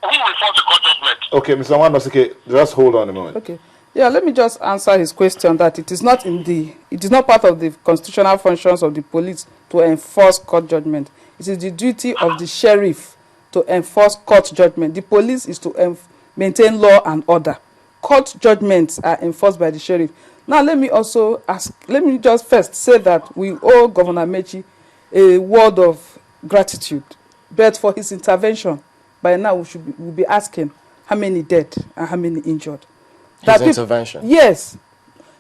Who will enforce the court judgment? Okay, Mr. Wanosike, just hold on a moment. Okay. Yeah, let me just answer his question that it is not part of the constitutional functions of the police to enforce court judgment. It is the duty of the sheriff to enforce court judgment. The police is to maintain law and order. Court judgments are enforced by the sheriff. Now, let me just first say that we owe Governor Mechi a word of gratitude, but for his intervention, by now we'll be asking how many dead and how many injured. His intervention? Yes.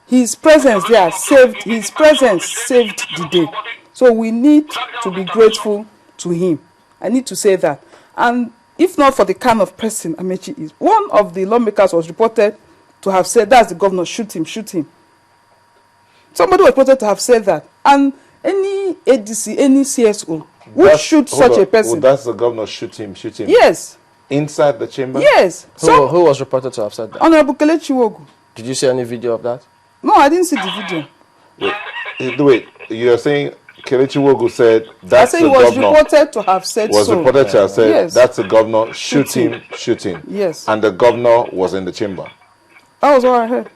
His presence there saved the day. So we need to be grateful to him. I need to say that. And if not for the kind of person Amechi is, one of the lawmakers was reported to have said, that's the governor, shoot him, shoot him. Somebody was reported to have said that. And any ADC, any CSO would shoot such a person. Well, that's the governor, shoot him, shoot him. Yes. Inside the chamber? Yes. Who was reported to have said that? Honorable Kelechi Wogu. Did you see any video of that? No, I didn't see the Wait, video. you're saying Kelechi Wogu said that's the governor? I said he was reported to have said was reported to have said, yes, that's the governor, shoot him, shoot him. Yes. And the governor was in the chamber. That was what I heard.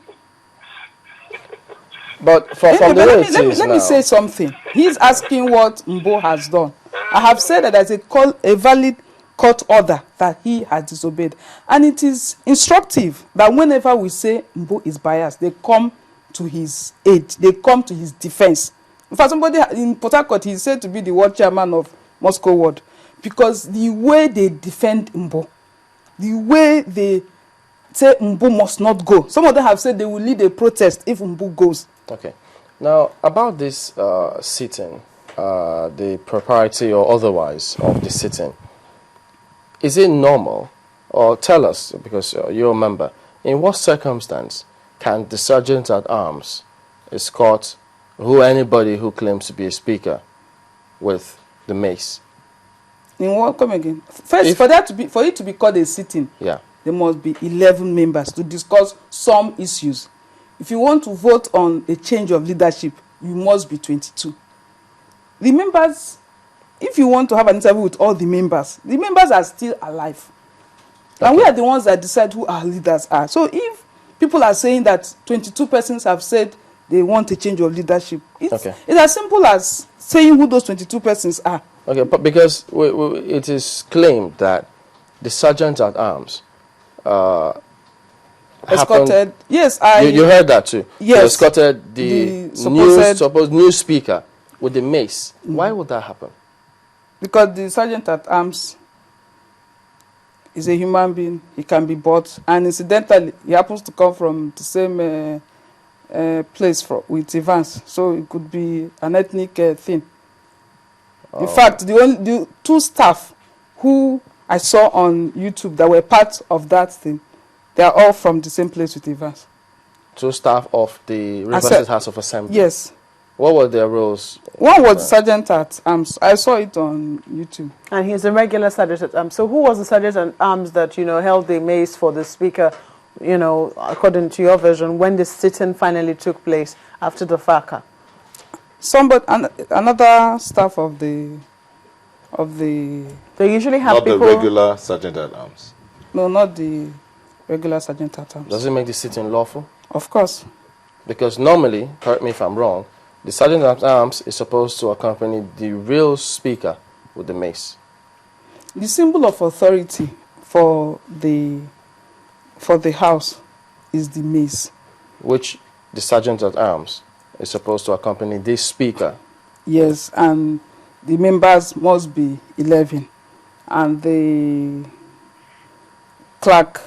But let me say something. He's asking what Mbo has done. I have said that there's a valid court order that he has disobeyed. And it is instructive that whenever we say Mbo is biased, they come to his aid. They come to his defense. In fact, somebody in Port Harcourt, he's said to be the world chairman of Moscow Ward. Because the way they defend Mbo, the way they say Mbo must not go. Some of them have said they will lead a protest if Mbo goes. Okay. Now, about this sitting, the propriety or otherwise of the sitting, is it normal, or tell us, because you're a member, in what circumstance can the sergeant at arms escort anybody who claims to be a speaker with the mace? In what? Come again. First, for it to be called a sitting, yeah, there must be 11 members to discuss some issues. If you want to vote on a change of leadership, you must be 22. The members, if you want to have an interview with all the members are still alive. Okay. And we are the ones that decide who our leaders are. So if people are saying that 22 persons have said they want a change of leadership, it's as simple as saying who those 22 persons are. Okay, but because it is claimed that the sergeant at arms escorted. Yes, you heard that too. Yes, they escorted the supposed new speaker with the mace. Why would that happen? Because the sergeant at arms is a human being. He can be bought, and incidentally, he happens to come from the same place with Evans, so it could be an ethnic thing. In fact, the two staff who I saw on YouTube that were part of that thing, they are all from the same place with Evans. Two staff of the River State House of Assembly? Yes. What were their roles? One was sergeant at arms. I saw it on YouTube. And he's a regular sergeant at arms. So who was the sergeant at arms that, held the mace for the speaker, according to your version, when the sit-in finally took place after the FACA? Another staff of the... They usually have not people... Not the regular sergeant at arms. No, not the regular sergeant at arms. Does it make the sit-in lawful? Of course. Because normally, correct me if I'm wrong, the sergeant at arms is supposed to accompany the real speaker with the mace. The symbol of authority for the house is the mace, which the sergeant at arms is supposed to accompany this speaker. Yes, and the members must be 11, and the clerk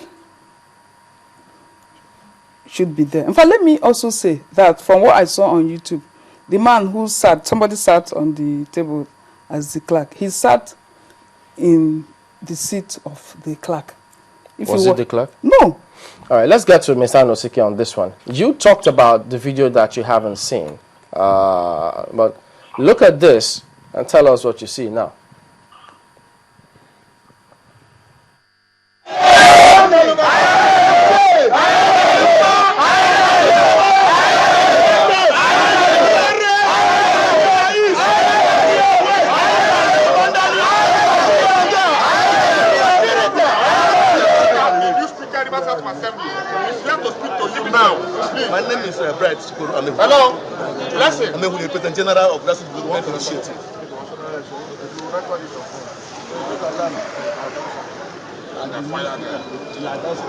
should be there. In fact, let me also say that from what I saw on YouTube, the man who somebody sat on the table as the clerk. He sat in the seat of the clerk. Was it the clerk? No. All right, let's get to Mr. Anosike on this one. You talked about the video that you haven't seen. But look at this and tell us what you see now. pass out from assembly. You have to speak to him now. My name is Bright. Hello? Blessing. I'm the President General of Grassroots Development Initiative.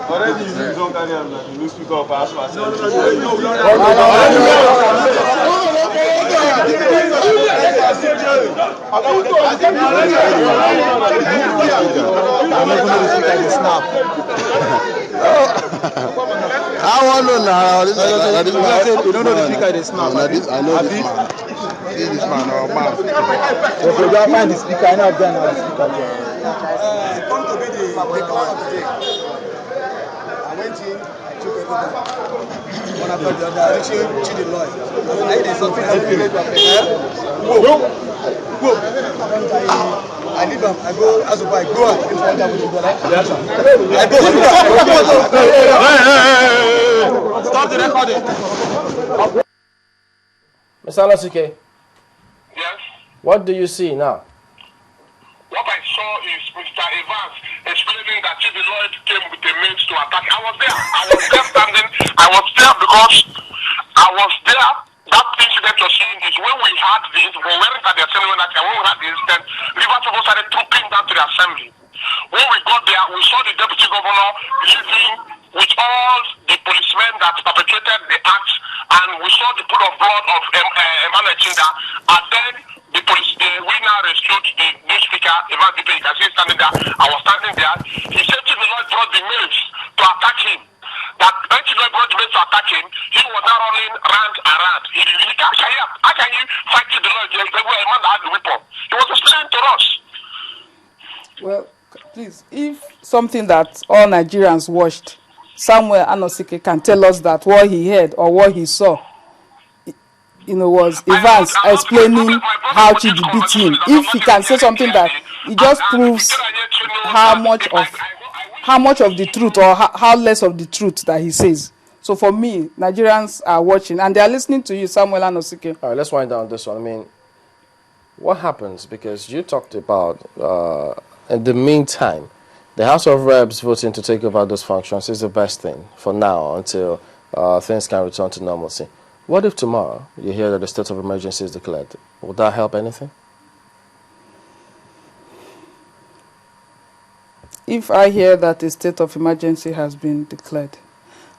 Already you don't carry on the new speaker of our I want to know this. You don't know the speaker is snap. I know this man. This man or man. So you go find the speaker. I know the speaker. It's going to be the call of the day. I went in, I took everything. One after the other, I reached to the Lord. I did something I leave them, I go as a bike, go out. I go. Stop the recording. Mr. Alasike, Yes. what do you see now? What I saw is Mr. Evans explaining that Chief Lloyd came with a means to attack. I was there. I was there standing. I was there because I was there. That incident you're seeing is when we had the incident, when we were at the assembly when we had the incident, Rivers people started trooping down to the assembly. When we got there, we saw the deputy governor leaving with all the policemen that perpetrated the act, and we saw the pool of blood of Emmanuel Chinda, and then the police, we now rescued the new speaker, Evan Dipe. You can see him standing there. I was standing there. He said Chief Lloyd brought the mails to attack him. That when Chief Lloyd brought the mails to attack him, he was now running round and round. He can't say, how can you fight Chief Lloyd? There was a man that had the weapon. He was explaining to us. Well, please, if something that all Nigerians watched, Samuel Anosike can tell us that what he heard or what he saw, was Evans explaining how to beat him. If he can say something that it just proves how much of the truth or how less of the truth that he says. So for me, Nigerians are watching and they are listening to you, Samuel Anosike. All right, let's wind down this one. I mean, what happens? Because you talked about, in the meantime, the House of Reps voting to take over those functions is the best thing for now until things can return to normalcy. What if tomorrow you hear that the state of emergency is declared? Would that help anything? If I hear that a state of emergency has been declared,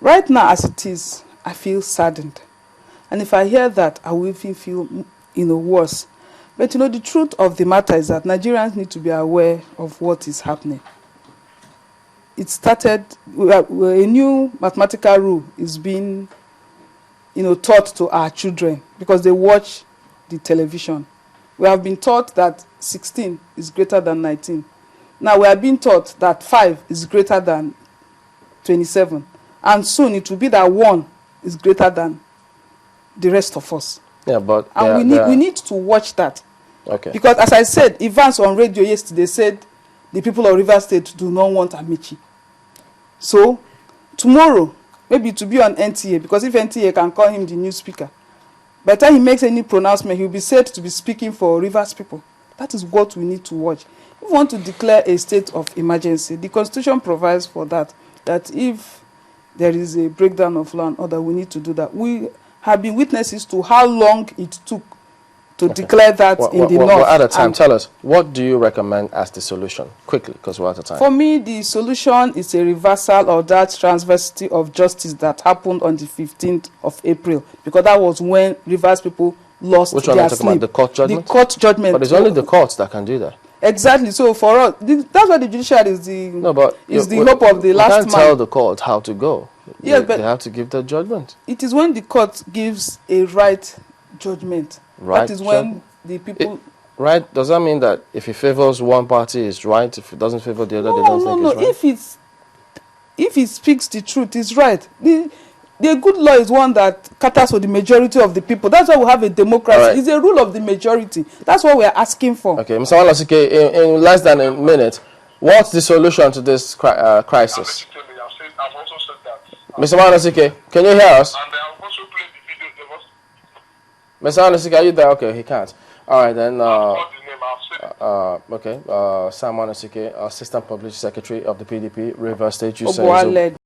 right now as it is, I feel saddened. And if I hear that, I will even feel, worse. But the truth of the matter is that Nigerians need to be aware of what is happening. It started, a new mathematical rule is being taught to our children because they watch the television. We have been taught that 16 is greater than 19. Now we are being taught that 5 is greater than 27. And soon it will be that 1 is greater than the rest of us. Yeah, but... And we need to watch that. Okay. Because as I said, Evans on radio yesterday said the people of Rivers State do not want Amici. So tomorrow, maybe to be on NTA, because if NTA can call him the new speaker, by the time he makes any pronouncement, he will be said to be speaking for Rivers people. That is what we need to watch. If we want to declare a state of emergency, the Constitution provides for that if there is a breakdown of law and order, we need to do that. We have been witnesses to how long it took to declare that in the north. We're out of time. Tell us, what do you recommend as the solution? Quickly, because we're out of time. For me, the solution is a reversal of that transversity of justice that happened on the 15th of April, because that was when Rivers people lost their sleep. Which one are you talking about? The court judgment? The court judgment. But it's only the courts that can do that. Exactly. So for us, that's why the judiciary is the hope of the last man. You can't tell the court how to go. Yes, but they have to give the judgment. It is when the court gives a right judgment. Right. That is when the people... Right? Does that mean that if it favors one party, it's right? If it doesn't favor the other, they don't think it's right? If it speaks the truth, it's right. The good law is one that caters for the majority of the people. That's why we have a democracy. Right. It's a rule of the majority. That's what we are asking for. Okay, Mr. Alasike, in less than a minute, what's the solution to this crisis? I've also said that. Mr. Alasike, can you hear us? And I've also played the video. Mr. Alasike, are you there? Okay, he can't. All right, then. Okay, Sam Alasike, Assistant Public Secretary of the PDP, Rivers State. You say